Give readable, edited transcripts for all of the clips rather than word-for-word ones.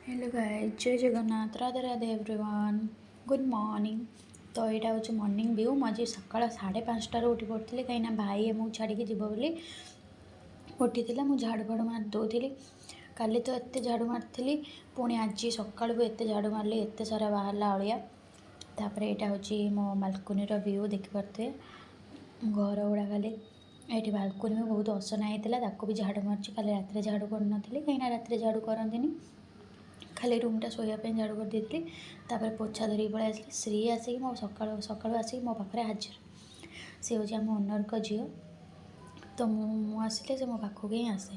Hello guys, जय Jagannath, Radhe Radhe everyone, good morning. तो यहाँ हूँ मॉर्निंग व्यू। मुझे सकाल 5:30 उठी पड़ी कहीं भाई आमको छाड़ी जीव बोली उठी मु झाड़ू फाड़ू मार दूसरी। काली तो एत झाड़ू मारी पुणी आज सकालू एत झाड़ू मारली, एत सारा बाहरला अलिया। तापर यहाँ हूँ मो बालकनी व्यू देखिपे घर गुड़ा खाली ये बालकनी में बहुत असना होता भी झाड़ू मार्ची। काली रात झाड़ू कर नी कहीं रात झाड़ू करती खाली रूमटा शोयापाई झाड़ू कर देती। तापर पोछा धरिक पलि आसली। श्री आसिक मो सकाळु सकाळु आसिक मो पाखे हाजिर। सी हूँ आम ओनर को झील। तो मुझे से मो पाखक ही आसे।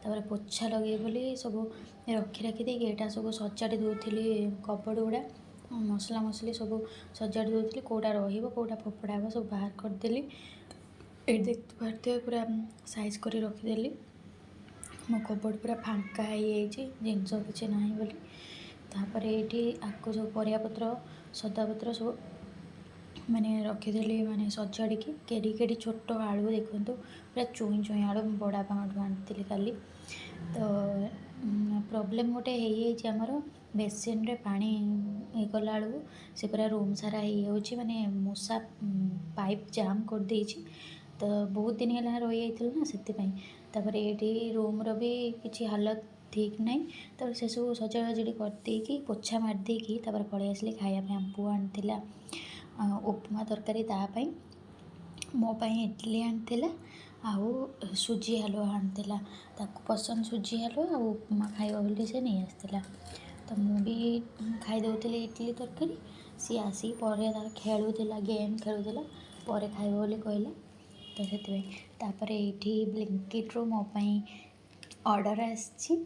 तापर पोछा लगे बोली सब रखी रखी देकी यहाँ सब सजाड़ी दूसरी कबड़ गुड़ा मसला मसली सब सजाड़ी दूसरी। कौटा रोटा फोपड़ा हे सब बाहर करदेली। ये देखते पारे पूरा साइज कर रखीदेली। मो कबड़ पूरा फांका जिनस किसी ना बोली। तापर ये आपको सब परियापत्र सदापत्र सब मैंने रखीदेली माने सजाड़ी केड़ी केड़ी छोट आलू देखूँ पूरा चुई चुई आलू बड़ा पाँच आनी काली। तो प्रोब्लेम गोटे होमर बेसिन रे पानी गला बेलू से पूरा रूम सारा हो माने मूसा पाइप जाम कर देछि। तो बहुत दिन है रही ना से ये रूम्र भी किसी हालत ठीक नहीं। तो से सब सजाड़ी करदेकी पोछा मारदेकी पलि आसली खायापी। आम्पू आनी उपमा तरकारी तापाई मोपाई इडली आनी आउ सुजी हलवा आनी ताकू पसंद सुजी हलवा आ उपमा खाइबा बोली से नहीं आसला। तो मुझे खाई दूसरी इडली तरकारी। सी आसिक तार खेलुला गेम खेलुला पर खाइब बोली कहला। तो से ये ब्लिंकिट्रु मोपाई ऑर्डर आसी।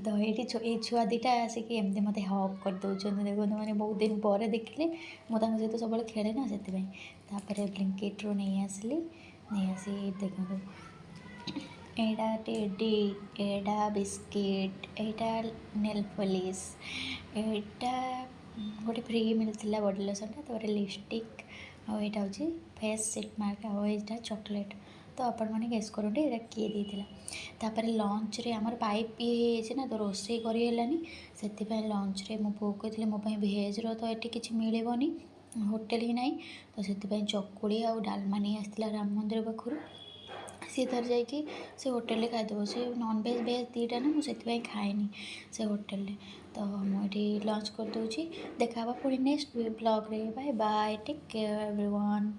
तो ये छुआ दीटा आसिक एमती मत हक कर दौरान देखो मैंने बहुत दिन पर देखिले मुझे सहित सब खेले ना से ब्लिंकिट्रु नहीं आसली। नहीं आसी देखो एडा टेडी एडा बिस्किट एडा नेल पॉलिश एडा गोटे फ्री मिलता बॉडी लोशन तो लिपस्टिक आईटा हूँ फेस सीट मार्क आईटा चॉकलेट। तो आपण मैंने गेस करूँ ये किए देता। तापर लंच रे आमर पाइप ये ना तो रोषे करनी से लंच रे मो पो कहते मोपाई भेज्र तो ये किसी मिलबनी होटेल ही ना। तो से चकुड़ी आ डालमा नहीं आसला राम मंदिर पाखु। सी तार जा होटेल खाईदेव सी नॉनभेज भेज दीटा ना मुझे खाएनी से होटेल। तो मुझे लंच कर दूँ। देखा पुणी नेक्स्ट ब्लॉग रे। Bye bye, take care everyone.